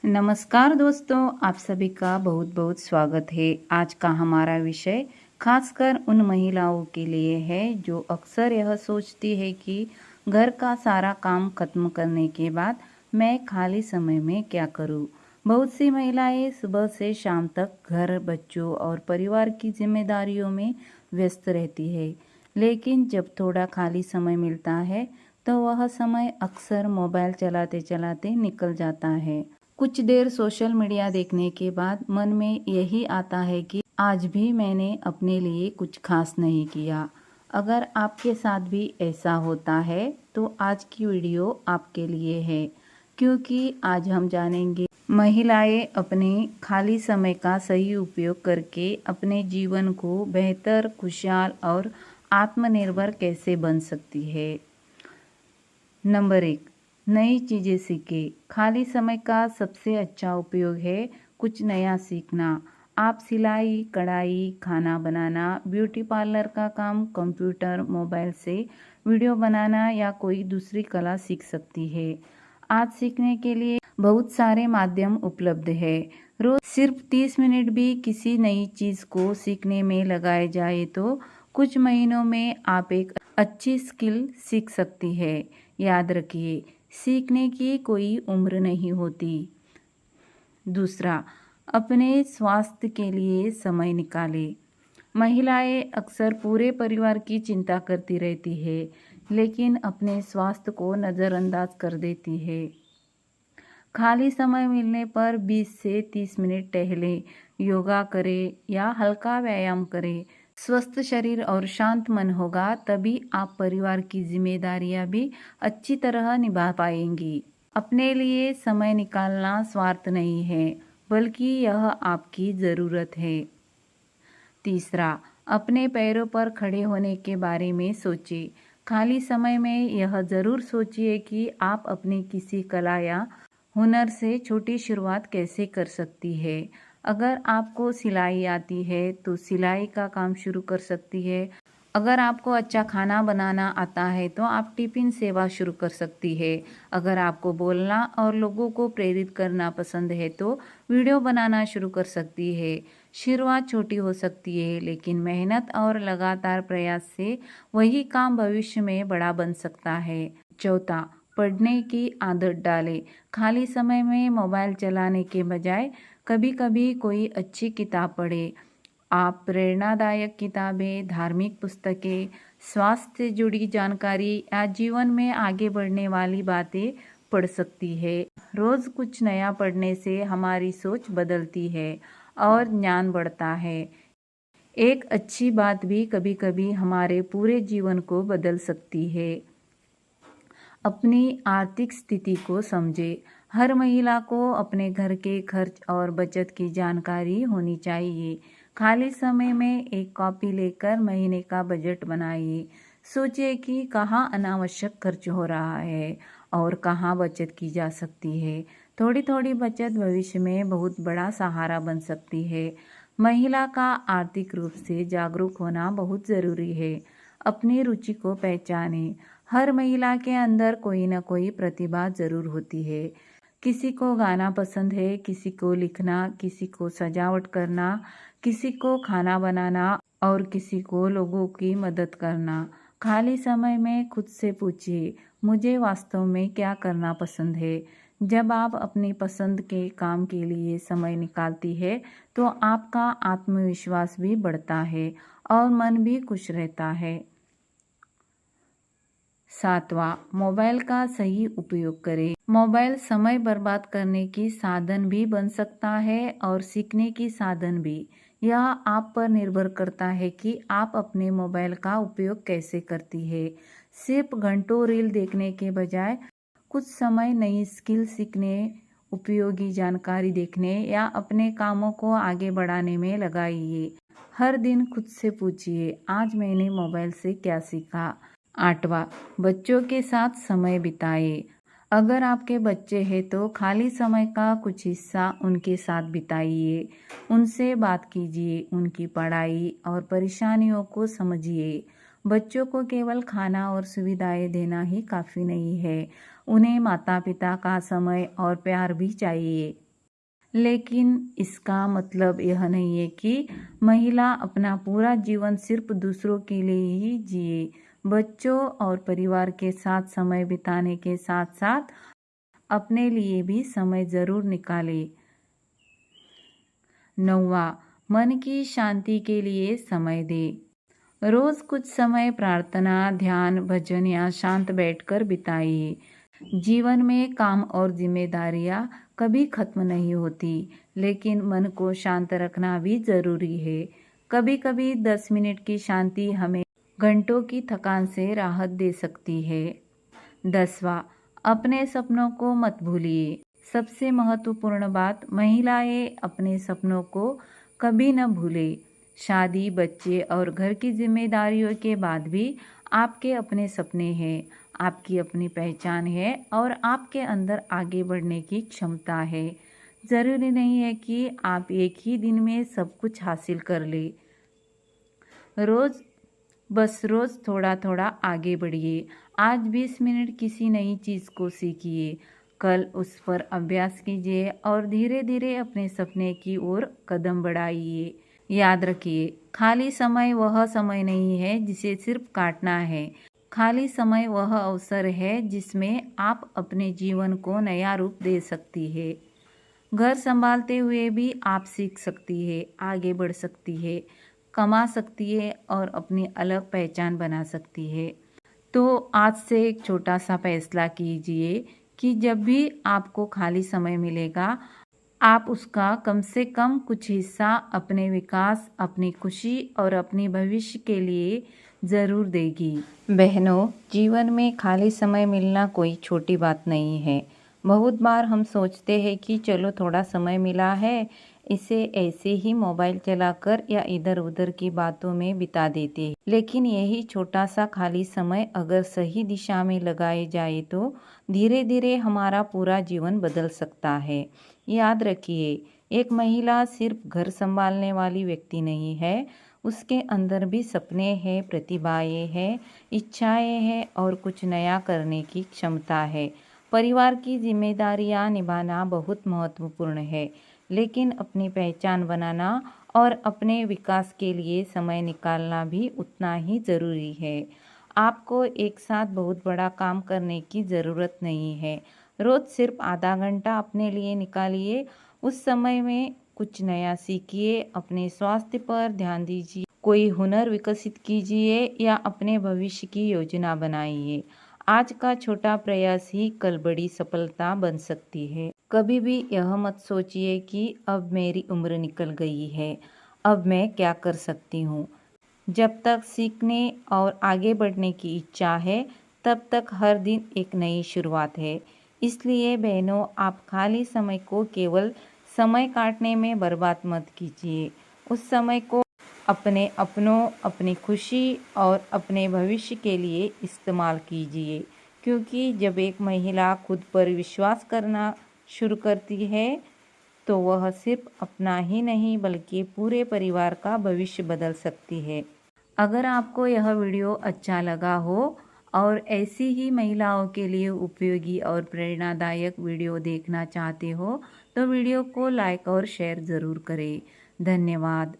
नमस्कार दोस्तों, आप सभी का बहुत बहुत स्वागत है। आज का हमारा विषय खासकर उन महिलाओं के लिए है जो अक्सर यह सोचती है कि घर का सारा काम खत्म करने के बाद मैं खाली समय में क्या करूं। बहुत सी महिलाएं सुबह से शाम तक घर, बच्चों और परिवार की जिम्मेदारियों में व्यस्त रहती है, लेकिन जब थोड़ा खाली समय मिलता है तो वह समय अक्सर मोबाइल चलाते चलाते निकल जाता है। कुछ देर सोशल मीडिया देखने के बाद मन में यही आता है कि आज भी मैंने अपने लिए कुछ खास नहीं किया। अगर आपके साथ भी ऐसा होता है तो आज की वीडियो आपके लिए है, क्योंकि आज हम जानेंगे महिलाएं अपने खाली समय का सही उपयोग करके अपने जीवन को बेहतर, खुशहाल और आत्मनिर्भर कैसे बन सकती है। नंबर 1, नई चीज़ें सीखें। खाली समय का सबसे अच्छा उपयोग है कुछ नया सीखना। आप सिलाई, कढ़ाई, खाना बनाना, ब्यूटी पार्लर का काम, कंप्यूटर, मोबाइल से वीडियो बनाना या कोई दूसरी कला सीख सकती है। आज सीखने के लिए बहुत सारे माध्यम उपलब्ध है। रोज सिर्फ 30 मिनट भी किसी नई चीज़ को सीखने में लगाए जाए तो कुछ महीनों में आप एक अच्छी स्किल सीख सकती है। याद रखिए, सीखने की कोई उम्र नहीं होती। दूसरा, अपने स्वास्थ्य के लिए समय निकालें। महिलाएं अक्सर पूरे परिवार की चिंता करती रहती है, लेकिन अपने स्वास्थ्य को नज़रअंदाज कर देती है। खाली समय मिलने पर 20 से 30 मिनट टहलें, योगा करें या हल्का व्यायाम करें। स्वस्थ शरीर और शांत मन होगा तभी आप परिवार की जिम्मेदारियां भी अच्छी तरह निभा पाएंगी। अपने लिए समय निकालना स्वार्थ नहीं है, बल्कि यह आपकी ज़रूरत है। तीसरा, अपने पैरों पर खड़े होने के बारे में सोचिए। खाली समय में यह ज़रूर सोचिए कि आप अपनी किसी कला या हुनर से छोटी शुरुआत कैसे कर सकती है। अगर आपको सिलाई आती है तो सिलाई का काम शुरू कर सकती है। अगर आपको अच्छा खाना बनाना आता है तो आप टिफ़िन सेवा शुरू कर सकती है। अगर आपको बोलना और लोगों को प्रेरित करना पसंद है तो वीडियो बनाना शुरू कर सकती है। शुरुआत छोटी हो सकती है, लेकिन मेहनत और लगातार प्रयास से वही काम भविष्य में बड़ा बन सकता है। चौथा, पढ़ने की आदत डालें। खाली समय में मोबाइल चलाने के बजाय कभी कभी कोई अच्छी किताब पढ़ें। आप प्रेरणादायक किताबें, धार्मिक पुस्तकें, स्वास्थ्य से जुड़ी जानकारी या जीवन में आगे बढ़ने वाली बातें पढ़ सकती है। रोज़ कुछ नया पढ़ने से हमारी सोच बदलती है और ज्ञान बढ़ता है। एक अच्छी बात भी कभी कभी हमारे पूरे जीवन को बदल सकती है। अपनी आर्थिक स्थिति को समझे। हर महिला को अपने घर के खर्च और बचत की जानकारी होनी चाहिए। खाली समय में एक कॉपी लेकर महीने का बजट बनाइए। सोचिए कि कहाँ अनावश्यक खर्च हो रहा है और कहाँ बचत की जा सकती है। थोड़ी थोड़ी बचत भविष्य में बहुत बड़ा सहारा बन सकती है। महिला का आर्थिक रूप से जागरूक होना बहुत ज़रूरी है। अपनी रुचि को पहचानें। हर महिला के अंदर कोई ना कोई प्रतिभा जरूर होती है। किसी को गाना पसंद है, किसी को लिखना, किसी को सजावट करना, किसी को खाना बनाना और किसी को लोगों की मदद करना। खाली समय में खुद से पूछिए, मुझे वास्तव में क्या करना पसंद है। जब आप अपनी पसंद के काम के लिए समय निकालती है तो आपका आत्मविश्वास भी बढ़ता है और मन भी खुश रहता है। सातवां, मोबाइल का सही उपयोग करें। मोबाइल समय बर्बाद करने की साधन भी बन सकता है और सीखने की साधन भी। यह आप पर निर्भर करता है कि आप अपने मोबाइल का उपयोग कैसे करती है। सिर्फ घंटों रील देखने के बजाय कुछ समय नई स्किल सीखने, उपयोगी जानकारी देखने या अपने कामों को आगे बढ़ाने में लगाइए। हर दिन खुद से पूछिए, आज मैंने मोबाइल से क्या सीखा। आठवां, बच्चों के साथ समय बिताएं। अगर आपके बच्चे हैं तो खाली समय का कुछ हिस्सा उनके साथ बिताइए। उनसे बात कीजिए, उनकी पढ़ाई और परेशानियों को समझिए। बच्चों को केवल खाना और सुविधाएं देना ही काफ़ी नहीं है, उन्हें माता पिता का समय और प्यार भी चाहिए। लेकिन इसका मतलब यह नहीं है कि महिला अपना पूरा जीवन सिर्फ दूसरों के लिए ही जिए। बच्चों और परिवार के साथ समय बिताने के साथ साथ अपने लिए भी समय जरूर निकाले। 9वां, मन की शांति के लिए समय दे। रोज कुछ समय प्रार्थना, ध्यान, भजन या शांत बैठकर बिताइए। जीवन में काम और जिम्मेदारियां कभी खत्म नहीं होती, लेकिन मन को शांत रखना भी जरूरी है। कभी कभी 10 मिनट की शांति हमें घंटों की थकान से राहत दे सकती है। 10वां, अपने सपनों को मत भूलिए। सबसे महत्वपूर्ण बात, महिलाएं अपने सपनों को कभी न भूले। शादी, बच्चे और घर की जिम्मेदारियों के बाद भी आपके अपने सपने हैं, आपकी अपनी पहचान है और आपके अंदर आगे बढ़ने की क्षमता है। ज़रूरी नहीं है कि आप एक ही दिन में सब कुछ हासिल कर ले। रोज़ थोड़ा थोड़ा आगे बढ़िए। आज 20 मिनट किसी नई चीज़ को सीखिए, कल उस पर अभ्यास कीजिए और धीरे धीरे अपने सपने की ओर कदम बढ़ाइए। याद रखिए, खाली समय वह समय नहीं है जिसे सिर्फ काटना है। खाली समय वह अवसर है जिसमें आप अपने जीवन को नया रूप दे सकती है। घर संभालते हुए भी आप सीख सकती है, आगे बढ़ सकती है, कमा सकती है और अपनी अलग पहचान बना सकती है। तो आज से एक छोटा सा फैसला कीजिए कि जब भी आपको खाली समय मिलेगा, आप उसका कम से कम कुछ हिस्सा अपने विकास, अपनी खुशी और अपनी भविष्य के लिए ज़रूर देगी। बहनों, जीवन में खाली समय मिलना कोई छोटी बात नहीं है। बहुत बार हम सोचते हैं कि चलो थोड़ा समय मिला है, इसे ऐसे ही मोबाइल चलाकर या इधर उधर की बातों में बिता देते हैं। लेकिन यही छोटा सा खाली समय अगर सही दिशा में लगाए जाए तो धीरे धीरे हमारा पूरा जीवन बदल सकता है। याद रखिए, एक महिला सिर्फ घर संभालने वाली व्यक्ति नहीं है, उसके अंदर भी सपने हैं, प्रतिभाएं हैं, इच्छाएं हैं और कुछ नया करने की क्षमता है। परिवार की जिम्मेदारियां निभाना बहुत महत्वपूर्ण है, लेकिन अपनी पहचान बनाना और अपने विकास के लिए समय निकालना भी उतना ही ज़रूरी है। आपको एक साथ बहुत बड़ा काम करने की ज़रूरत नहीं है। रोज़ सिर्फ आधा घंटा अपने लिए निकालिए। उस समय में कुछ नया सीखिए, अपने स्वास्थ्य पर ध्यान दीजिए, कोई हुनर विकसित कीजिए या अपने भविष्य की योजना बनाइए। आज का छोटा प्रयास ही कल बड़ी सफलता बन सकती है। कभी भी यह मत सोचिए कि अब मेरी उम्र निकल गई है, अब मैं क्या कर सकती हूँ। जब तक सीखने और आगे बढ़ने की इच्छा है, तब तक हर दिन एक नई शुरुआत है। इसलिए बहनों, आप खाली समय को केवल समय काटने में बर्बाद मत कीजिए। उस समय को अपने अपनों, अपनी खुशी और अपने भविष्य के लिए इस्तेमाल कीजिए। क्योंकि जब एक महिला खुद पर विश्वास करना शुरू करती है, तो वह सिर्फ अपना ही नहीं बल्कि पूरे परिवार का भविष्य बदल सकती है। अगर आपको यह वीडियो अच्छा लगा हो और ऐसी ही महिलाओं के लिए उपयोगी और प्रेरणादायक वीडियो देखना चाहते हो, तो वीडियो को लाइक और शेयर ज़रूर करें। धन्यवाद।